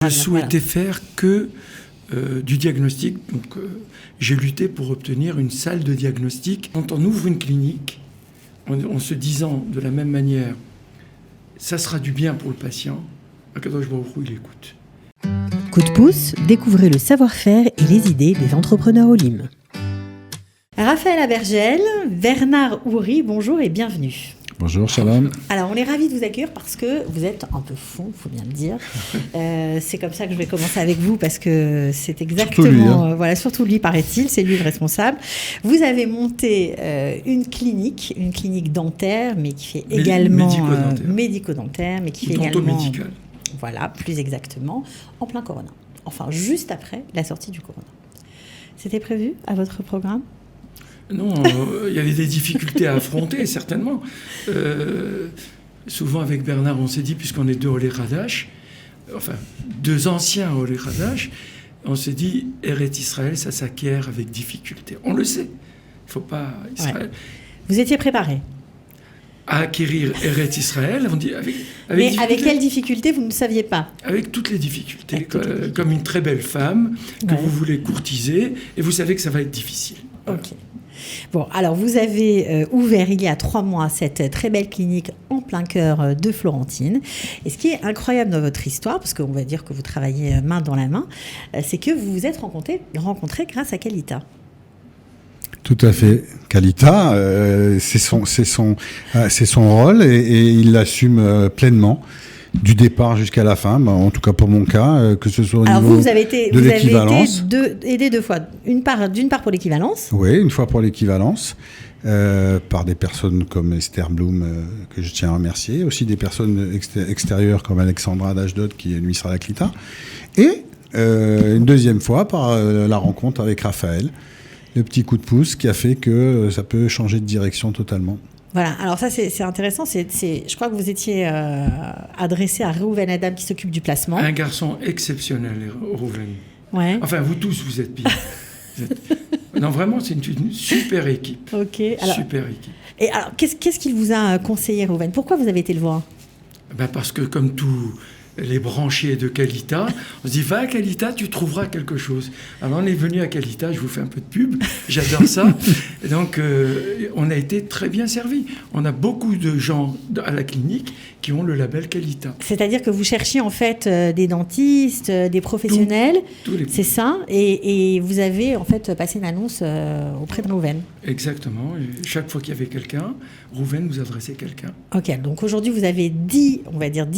Je souhaitais faire que du diagnostic. Donc, j'ai lutté pour obtenir une salle de diagnostic. Quand on ouvre une clinique, en se disant de la même manière, ça sera du bien pour le patient, Akadosh Baruch Hu, il écoute. Coup de pouce, découvrez le savoir-faire et les idées des entrepreneurs Olim. Raphaël Abergel, Bernard Houry, bonjour et bienvenue. Bonjour, shalom. Alors, on est ravis de vous accueillir parce que vous êtes un peu fond, il faut bien le dire. C'est comme ça que je vais commencer avec vous parce que c'est exactement... Surtout lui, hein. Voilà, surtout lui, paraît-il, c'est lui le responsable. Vous avez monté une clinique dentaire, mais qui fait également... Médico-dentaire, mais qui fait également... médical. Voilà, plus exactement, en plein Corona. Enfin, juste après la sortie du Corona. C'était prévu à votre programme ? Non, il y avait des difficultés à affronter, certainement. Souvent, avec Bernard, on s'est dit, puisqu'on est deux Olé Radash, enfin, deux anciens Olé Radash, on s'est dit, Eretz Israël, ça s'acquiert avec difficulté. On le sait. Il ne faut pas... Israël. Ouais. Vous étiez préparé à acquérir Eretz Israël, on dit mais avec quelles difficultés, vous ne saviez pas? Avec toutes les difficultés, comme une très belle femme que vous voulez courtiser, et vous savez que ça va être difficile. Voilà. Ok. Bon, alors vous avez ouvert il y a 3 mois cette très belle clinique en plein cœur de Florentine. Et ce qui est incroyable dans votre histoire, parce qu'on va dire que vous travaillez main dans la main, c'est que vous vous êtes rencontrés grâce à Kalita. Tout à fait. Kalita, c'est son rôle et il l'assume pleinement. Du départ jusqu'à la fin, en tout cas pour mon cas, que ce soit au niveau de l'équivalence. Vous avez été aidé 2 fois. D'une part pour l'équivalence. Oui, une fois pour l'équivalence, par des personnes comme Esther Blum, que je tiens à remercier, aussi des personnes extérieures comme Alexandra d'Ashdod, qui lui sera la Klita, et une deuxième fois par la rencontre avec Raphaël, le petit coup de pouce qui a fait que ça peut changer de direction totalement. Voilà, alors ça c'est intéressant, je crois que vous étiez adressé à Reuven Adam qui s'occupe du placement. Un garçon exceptionnel, Reuven. Ouais. Enfin, vous tous, vous êtes bien. Non, vraiment, c'est une super équipe. Ok. Alors, super équipe. Et alors, qu'est-ce qu'il vous a conseillé, Reuven? Pourquoi vous avez été le voir? Parce que comme tous les branchés de Kalita, on se dit, va à Kalita, tu trouveras quelque chose. Alors on est venu à Kalita, je vous fais un peu de pub, j'adore ça. Et donc on a été très bien servis. On a beaucoup de gens à la clinique qui ont le label Kalita. C'est-à-dire que vous cherchiez en fait des dentistes, des professionnels, c'est ça, et vous avez en fait passé une annonce auprès de Reuven. Exactement. Et chaque fois qu'il y avait quelqu'un, Reuven nous adressait quelqu'un. Ok, donc aujourd'hui vous avez 10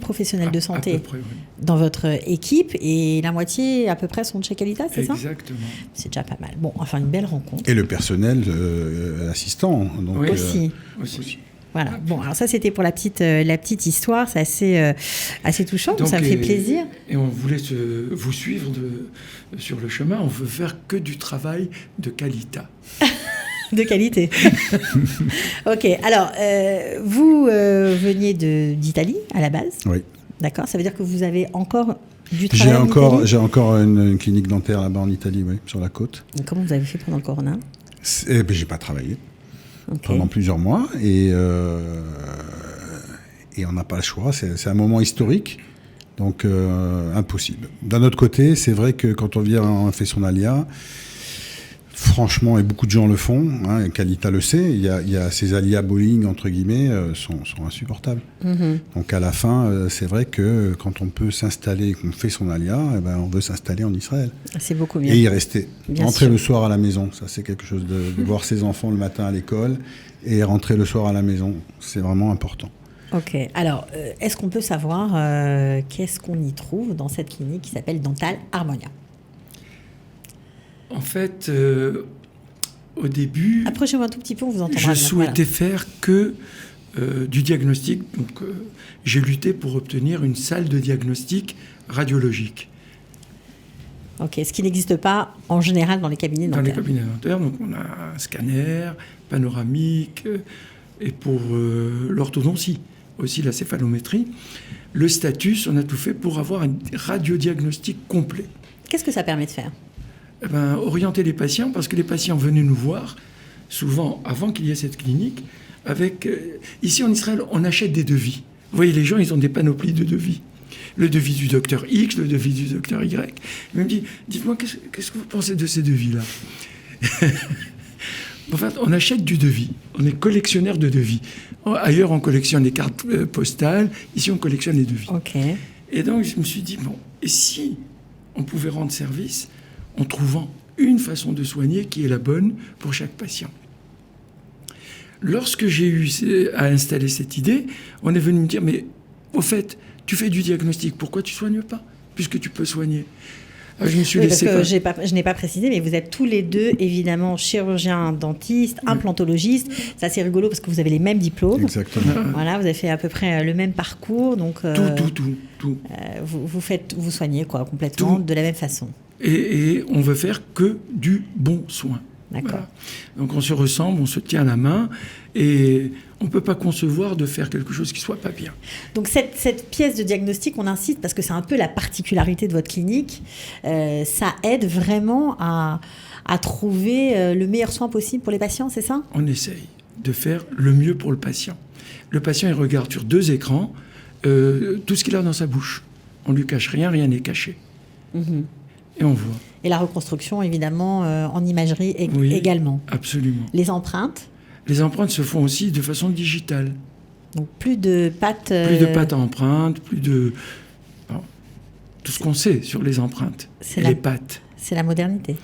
professionnels de santé près, oui, dans votre équipe et la moitié à peu près sont de chez Kalita, c'est ça? Exactement. C'est déjà pas mal. Bon, enfin une belle rencontre. Et le personnel assistant. Donc, oui, aussi. Voilà. Bon, alors ça c'était pour la petite histoire, c'est assez touchant, donc ça me fait plaisir. Et on voulait vous suivre sur le chemin. On veut faire que du travail de Kalita. De qualité. Ok, alors vous veniez d'Italie à la base. Oui. D'accord, ça veut dire que vous avez encore du travail en Italie. J'ai encore une clinique dentaire là-bas en Italie, oui, sur la côte. Donc, comment vous avez fait pendant le Corona? J'ai pas travaillé pendant plusieurs mois et on n'a pas le choix. C'est un moment historique, donc impossible. D'un autre côté, c'est vrai que quand on fait son alia, franchement, et beaucoup de gens le font, hein, Kalita le sait, il y a ces alias Boeing, entre guillemets, sont insupportables. Mm-hmm. Donc à la fin, c'est vrai que quand on peut s'installer, qu'on fait son alia, on veut s'installer en Israël. C'est beaucoup mieux. Et y rester. Bien rentrer sûr. le soir à la maison, ça c'est quelque chose de voir ses enfants le matin à l'école et rentrer le soir à la maison, c'est vraiment important. Ok, alors est-ce qu'on peut savoir qu'est-ce qu'on y trouve dans cette clinique qui s'appelle Dental Harmonia? En fait, au début... Approchez-moi un tout petit peu, on vous entendra. Je souhaitais faire que du diagnostic. Donc, j'ai lutté pour obtenir une salle de diagnostic radiologique. Ok, ce qui n'existe pas en général dans les cabinets dentaires. Dans les cabinets dentaires, donc on a un scanner, panoramique, et pour l'orthodontie, aussi la céphalométrie. Le status, on a tout fait pour avoir un radiodiagnostic complet. Qu'est-ce que ça permet de faire? Orienter les patients, parce que les patients venaient nous voir, souvent avant qu'il y ait cette clinique, ici en Israël, on achète des devis. Vous voyez, les gens, ils ont des panoplies de devis. Le devis du docteur X, le devis du docteur Y. Il me dit, dites-moi, qu'est-ce que vous pensez de ces devis-là? En fait, on achète du devis. On est collectionneur de devis. Ailleurs, on collectionne les cartes postales. Ici, on collectionne les devis. Ok. Et donc, je me suis dit, bon, et si on pouvait rendre service en trouvant une façon de soigner qui est la bonne pour chaque patient? Lorsque j'ai eu à installer cette idée, on est venu me dire, mais au fait, tu fais du diagnostic, pourquoi tu ne soignes pas, puisque tu peux soigner? Je me suis laissé... Parce que je n'ai pas précisé, mais vous êtes tous les deux, évidemment, chirurgien, dentiste, implantologiste. Ça, c'est rigolo parce que vous avez les mêmes diplômes. Exactement. Voilà, vous avez fait à peu près le même parcours. Donc, Tout. Vous soignez quoi, complètement de la même façon. Et on veut faire que du bon soin. D'accord. Voilà. Donc on se ressemble, on se tient la main et on ne peut pas concevoir de faire quelque chose qui ne soit pas bien. Donc cette pièce de diagnostic, on insiste parce que c'est un peu la particularité de votre clinique. Ça aide vraiment à trouver le meilleur soin possible pour les patients, c'est ça? On essaye de faire le mieux pour le patient. Le patient, il regarde sur 2 écrans tout ce qu'il a dans sa bouche. On ne lui cache rien, rien n'est caché. Et on voit. Et la reconstruction, évidemment, en imagerie également. Absolument. Les empreintes? Les empreintes se font aussi de façon digitale. Donc plus de pattes... Plus de pattes à empreintes, plus de... tout ce qu'on sait sur les empreintes et les pattes. C'est la modernité.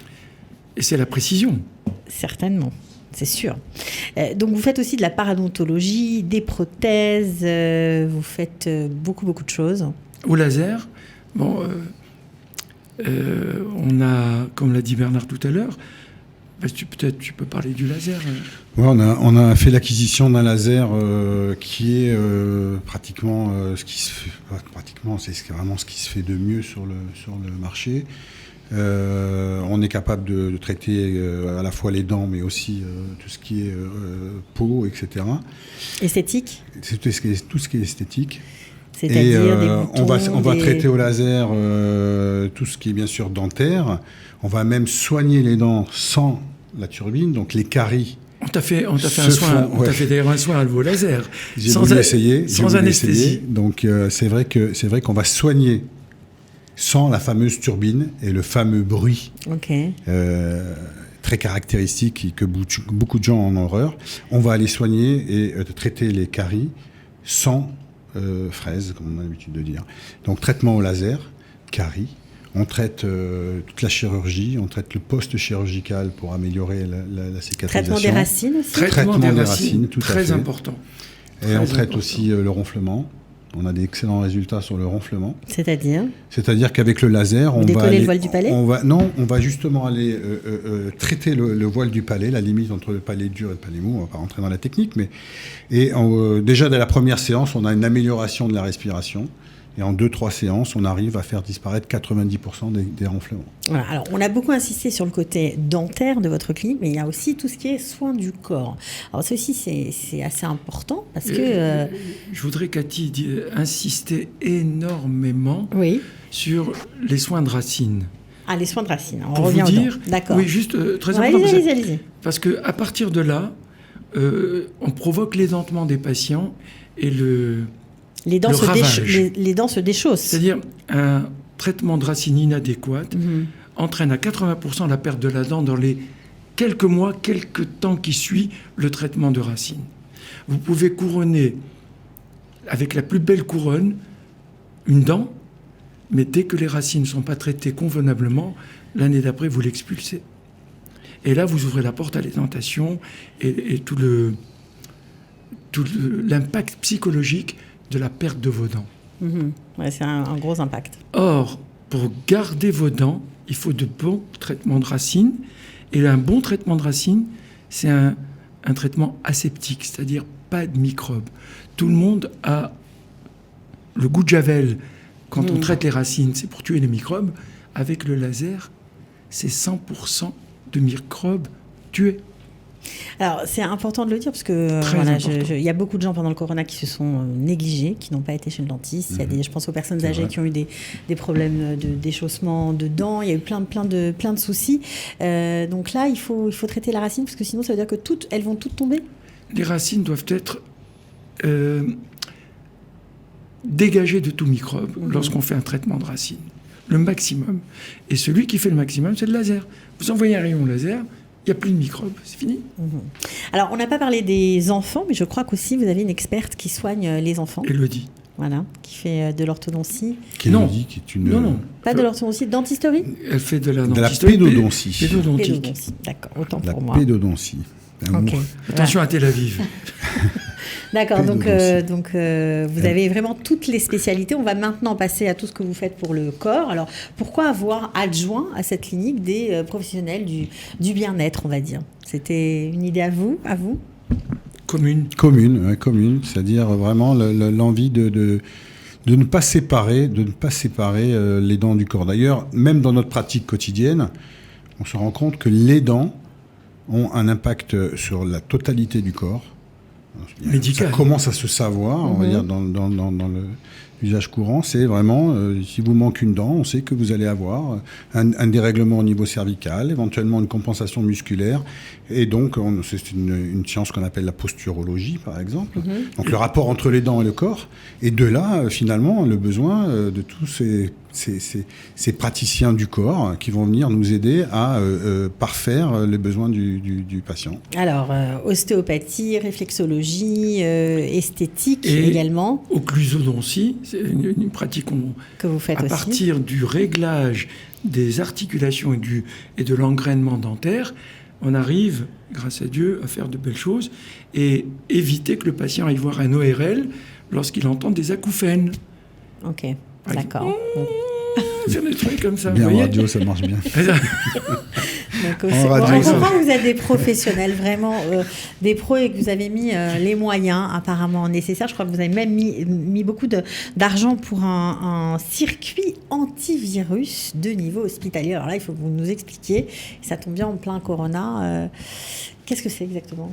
Et c'est la précision. Certainement, c'est sûr. Donc vous faites aussi de la parodontologie, des prothèses, vous faites beaucoup de choses. Au laser, bon... on a, comme l'a dit Bernard tout à l'heure, peut-être tu peux parler du laser. Ouais, on a fait l'acquisition d'un laser qui est pratiquement ce qui se fait. Pratiquement, c'est vraiment ce qui se fait de mieux sur le marché. On est capable de traiter à la fois les dents, mais aussi tout ce qui est peau, etc. Esthétique. C'est tout ce qui est esthétique. C'est-à-dire des boutons, on va traiter au laser tout ce qui est bien sûr dentaire. On va même soigner les dents sans la turbine, donc les caries. On t'a fait d'ailleurs un soin au laser. J'ai voulu essayer. Sans anesthésie. Donc c'est vrai qu'on va soigner sans la fameuse turbine et le fameux bruit très caractéristique et que beaucoup de gens en ont horreur. On va aller soigner et traiter les caries sans fraises, comme on a l'habitude de dire. Donc traitement au laser, caries. On traite toute la chirurgie, on traite le post-chirurgical pour améliorer la cicatrisation. Traitement des racines aussi. Traitement des racines, tout très à fait. important. Et on traite aussi le ronflement. On a d'excellents résultats sur le ronflement. C'est-à-dire qu'avec le laser, on va le voile du palais. On va justement aller traiter le voile du palais, la limite entre le palais dur et le palais mou. On va pas rentrer dans la technique, mais déjà dès la première séance, on a une amélioration de la respiration. Et en 2-3 séances, on arrive à faire disparaître 90% des ronflements. Voilà, alors, on a beaucoup insisté sur le côté dentaire de votre clinique, mais il y a aussi tout ce qui est soins du corps. Alors ceci, c'est assez important parce que... Je voudrais, Cathy, insister énormément sur les soins de racines. Ah, les soins de racines. On pour revient vous dire, d'accord. Oui, juste très important. Allez-y. Parce qu'à partir de là, on provoque l'édentement des patients et les dents se déchaussent. C'est-à-dire un traitement de racine inadéquat entraîne à 80% la perte de la dent dans les quelques mois, quelques temps qui suit le traitement de racine. Vous pouvez couronner avec la plus belle couronne une dent, mais dès que les racines ne sont pas traitées convenablement, l'année d'après, vous l'expulsez. Et là, vous ouvrez la porte à l'édentation et tout l'impact psychologique de la perte de vos dents. Ouais, c'est un gros impact. Or, pour garder vos dents, il faut de bons traitements de racines. Et un bon traitement de racines, c'est un traitement aseptique, c'est-à-dire pas de microbes. Tout le monde a le goût de javel. Quand on traite les racines, c'est pour tuer les microbes. Avec le laser, c'est 100% de microbes tués. Alors, c'est important de le dire parce que il y a beaucoup de gens pendant le corona qui se sont négligés, qui n'ont pas été chez le dentiste. Il y a je pense aux personnes âgées qui ont eu des problèmes de déchaussement de dents. Il y a eu plein de soucis. Donc là, il faut traiter la racine parce que sinon, ça veut dire que elles vont toutes tomber. Les racines doivent être dégager de tout microbe lorsqu'on fait un traitement de racine. Le maximum. Et celui qui fait le maximum, c'est le laser. Vous envoyez un rayon laser, il n'y a plus de microbes, c'est fini. Alors, on n'a pas parlé des enfants, mais je crois qu'aussi vous avez une experte qui soigne les enfants. Élodie. Voilà, qui fait de l'orthodontie. Élodie, qui est une... Non. Pas de l'orthodontie, de dentisterie. Elle fait de la dentisterie. De la pédodontie. Pédodontique. D'accord, autant pour moi. La pédodontie. Okay. Attention à Tel Aviv. D'accord, donc vous avez vraiment toutes les spécialités. On va maintenant passer à tout ce que vous faites pour le corps. Alors, pourquoi avoir adjoint à cette clinique des professionnels du bien-être, on va dire? C'était une idée à vous? Commune, c'est-à-dire vraiment l'envie de ne pas séparer, les dents du corps. D'ailleurs, même dans notre pratique quotidienne, on se rend compte que les dents ont un impact sur la totalité du corps. Médical. Ça commence à se savoir, on va dire, dans l'usage courant. C'est vraiment, si vous manque une dent, on sait que vous allez avoir un dérèglement au niveau cervical, éventuellement une compensation musculaire. Et donc, c'est une science qu'on appelle la posturologie, par exemple. Donc, le rapport entre les dents et le corps. Et de là, finalement, le besoin de tous ces praticiens du corps qui vont venir nous aider à parfaire les besoins du patient. Alors, ostéopathie, réflexologie, esthétique également. Occlusodontie, c'est une pratique que vous faites à partir du réglage des articulations et de l'engrainement dentaire. On arrive, grâce à Dieu, à faire de belles choses et éviter que le patient aille voir un ORL lorsqu'il entend des acouphènes. Ok, d'accord. C'est des trucs comme ça. Bien en radio, ça marche bien. On comprend que vous êtes des professionnels, vraiment des pros, et que vous avez mis les moyens apparemment nécessaires. Je crois que vous avez même mis beaucoup d'argent pour un circuit antivirus de niveau hospitalier. Alors là, il faut que vous nous expliquiez. Ça tombe bien en plein corona. Qu'est-ce que c'est exactement ?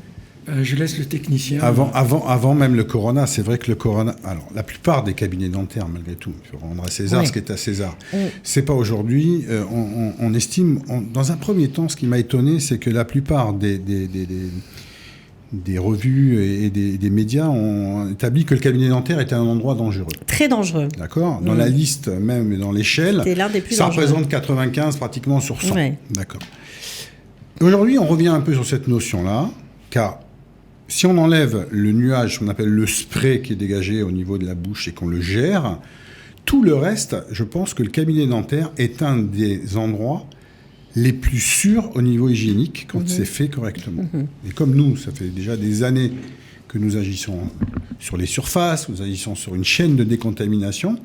Je laisse le technicien. Avant même le corona, c'est vrai que le corona... Alors, la plupart des cabinets dentaires, malgré tout, il faut rendre à César ce qui est à César. C'est pas aujourd'hui... on estime... dans un premier temps, ce qui m'a étonné, c'est que la plupart des revues et des médias ont établi que le cabinet dentaire était un endroit dangereux. Très dangereux. D'accord ? Dans la liste, même dans l'échelle, ça représente 95 pratiquement sur 100. Ouais. D'accord. Aujourd'hui, on revient un peu sur cette notion-là, car... si on enlève le nuage, qu'on appelle le spray qui est dégagé au niveau de la bouche et qu'on le gère, tout le reste, je pense que le cabinet dentaire est un des endroits les plus sûrs au niveau hygiénique quand c'est fait correctement. Et comme nous, ça fait déjà des années que nous agissons sur les surfaces, nous agissons sur une chaîne de décontamination,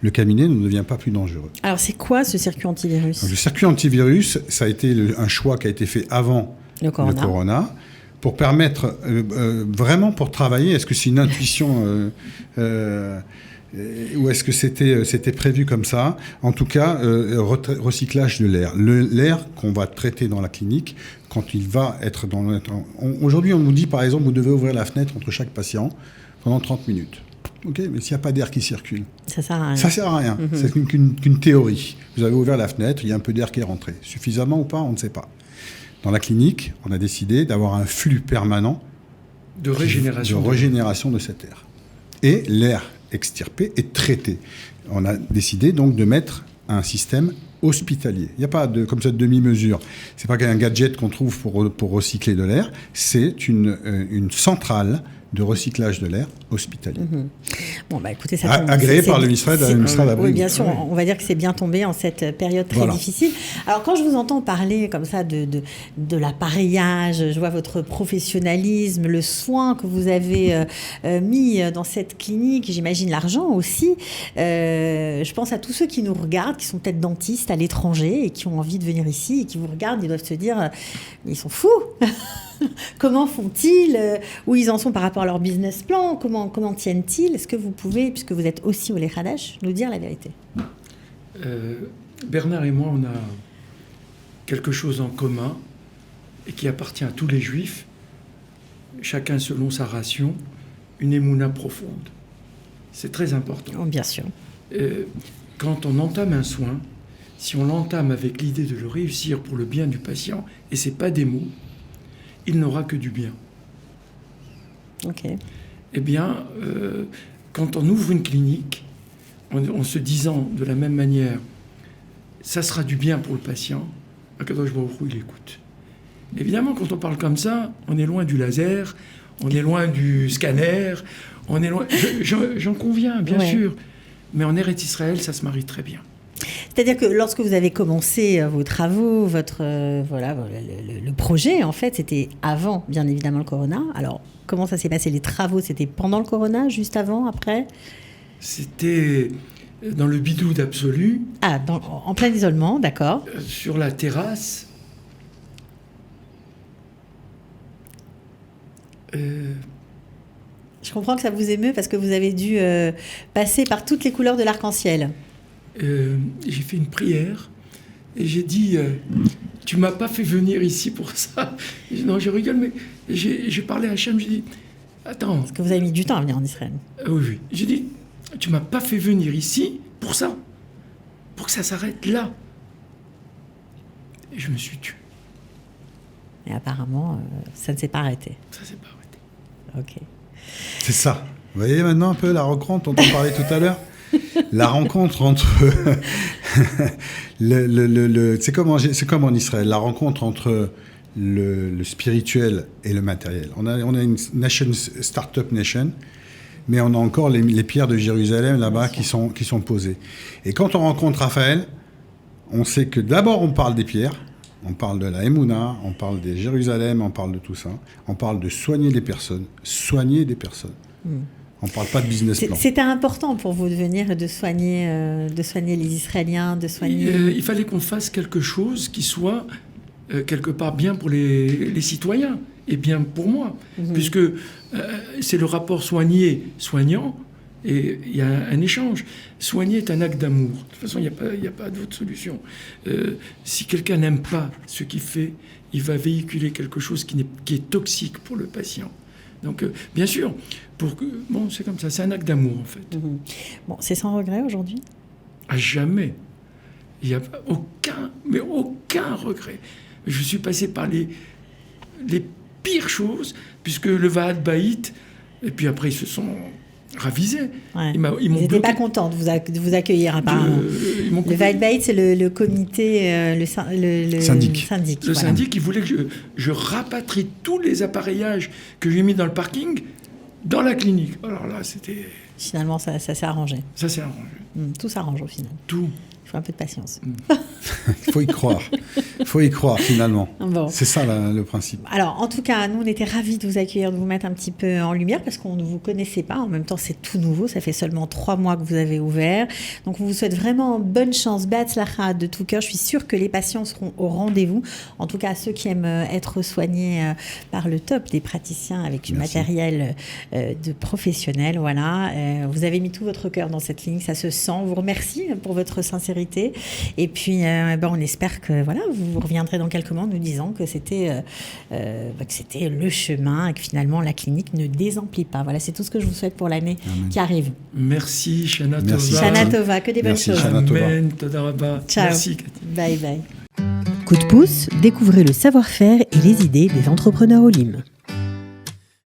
le cabinet ne devient pas plus dangereux. Alors c'est quoi ce circuit antivirus ? Le circuit antivirus, ça a été un choix qui a été fait avant le corona. Pour permettre, vraiment pour travailler, est-ce que c'est une intuition ou est-ce que c'était prévu comme ça ? En tout cas, recyclage de l'air. L'air qu'on va traiter dans la clinique, quand il va être dans... Aujourd'hui, on nous dit, par exemple, vous devez ouvrir la fenêtre entre chaque patient pendant 30 minutes. Okay, mais s'il n'y a pas d'air qui circule, ça sert à rien. Ça sert à rien. C'est qu'une théorie. Vous avez ouvert la fenêtre, il y a un peu d'air qui est rentré. Suffisamment ou pas, on ne sait pas. Dans la clinique, on a décidé d'avoir un flux permanent de régénération de cet air. Et l'air extirpé est traité. On a décidé donc de mettre un système hospitalier. Il n'y a pas comme ça de demi-mesure. Ce n'est pas qu'un gadget qu'on trouve pour recycler de l'air. C'est une centrale de recyclage de l'air hospitalier. Bon, bah écoutez, ça tombe. Agréé par le ministère d'Abri. Oui, bien sûr, on va dire que c'est bien tombé en cette période très difficile. Alors, quand je vous entends parler comme ça de l'appareillage, je vois votre professionnalisme, le soin que vous avez mis dans cette clinique, j'imagine l'argent aussi. Je pense à tous ceux qui nous regardent, qui sont peut-être dentistes à l'étranger et qui ont envie de venir ici et qui vous regardent, ils doivent se dire, ils sont fous. Comment font-ils ? Où ils en sont par rapport à leur business plan ? Comment tiennent-ils ? Est-ce que vous pouvez, puisque vous êtes aussi au Lechadash, nous dire la vérité ? Bernard et moi, on a quelque chose en commun et qui appartient à tous les juifs, chacun selon sa ration, une émouna profonde. C'est très important. Oh, bien sûr. Quand on entame un soin, si on l'entame avec l'idée de le réussir pour le bien du patient, et ce n'est pas des mots, il n'aura que du bien. Ok. Eh bien, quand on ouvre une clinique, en se disant de la même manière, ça sera du bien pour le patient, Akadosh Baruch Hu, il écoute. Évidemment, quand on parle comme ça, on est loin du laser, on est loin du scanner, on est loin... J'en conviens, bien sûr. Mais en Eretz Israël, ça se marie très bien. C'est-à-dire que lorsque vous avez commencé vos travaux, le projet, en fait, c'était avant, bien évidemment, le corona. Alors, comment ça s'est passé? Les travaux, c'était pendant le corona, juste avant, après? C'était dans le bidou d'absolu. Ah, en plein isolement, d'accord. Sur la terrasse. Je comprends que ça vous émeut parce que vous avez dû passer par toutes les couleurs de l'arc-en-ciel. J'ai fait une prière et j'ai dit tu m'as pas fait venir ici pour ça. Non, je rigole, mais j'ai parlé à Hachem, j'ai dit attends. Parce que vous avez mis du temps à venir en Israël. Oui. J'ai dit tu m'as pas fait venir ici pour ça, pour que ça s'arrête là. Et je me suis tué. Et apparemment, ça ne s'est pas arrêté. Ça s'est pas arrêté. Ok. C'est ça. Vous voyez maintenant un peu la rencontre dont on parlait tout à l'heure. La rencontre entre c'est comme en Israël, la rencontre entre le spirituel et le matériel. On a une start-up nation, mais on a encore les pierres de Jérusalem là-bas qui sont posées. Et quand on rencontre Raphaël, on sait que d'abord on parle des pierres, on parle de la Emouna, on parle des Jérusalem, on parle de tout ça, on parle de soigner des personnes. On ne parle pas de business plan. C'était important pour vous de venir et de soigner les Israéliens, de soigner... Il fallait qu'on fasse quelque chose qui soit quelque part bien pour les citoyens et bien pour moi. Puisque c'est le rapport soigné-soignant et il y a un échange. Soigner est un acte d'amour. De toute façon, il n'y a pas d'autre solution. Si quelqu'un n'aime pas ce qu'il fait, il va véhiculer quelque chose qui est toxique pour le patient. Donc, bien sûr, c'est comme ça, c'est un acte d'amour, en fait. Bon, c'est sans regret aujourd'hui? À jamais. Il n'y a aucun regret. Je suis passé par les pires choses, puisque le Vaad Baït, et puis après, ils se sont ravisés. Ouais. Ils m'ont n'étaient pas contents de vous accueillir, apparemment. Le Vaad Baït, c'est le comité, le syndic. Le syndic, il voulait que je rapatrie tous les appareillages que j'ai mis dans le parking dans la clinique. Alors là, c'était... Finalement, ça s'est arrangé. Ça s'est arrangé. Tout s'arrange au final. Tout. Il faut un peu de patience. Il faut y croire. Il faut y croire, finalement. Bon. C'est ça, le principe. Alors, en tout cas, nous, on était ravis de vous accueillir, de vous mettre un petit peu en lumière, parce qu'on ne vous connaissait pas. En même temps, c'est tout nouveau. Ça fait seulement 3 mois que vous avez ouvert. Donc, on vous souhaite vraiment bonne chance. Be'atzlacha de tout cœur. Je suis sûre que les patients seront au rendez-vous. En tout cas, ceux qui aiment être soignés par le top des praticiens avec du matériel de professionnels. Voilà. Vous avez mis tout votre cœur dans cette clinique. Ça se sent. On vous remercie pour votre sincérité. Et puis, on espère que vous reviendrez dans quelques mois en nous disant que c'était le chemin et que finalement la clinique ne désemplit pas. Voilà, c'est tout ce que je vous souhaite pour l'année qui arrive. Merci, Shana Tova. Shana Tova, que des bonnes choses. Amen, Toda Rabba. Ciao. Merci, Cathy. Bye bye. Coup de pouce, découvrez le savoir-faire et les idées des entrepreneurs Olim.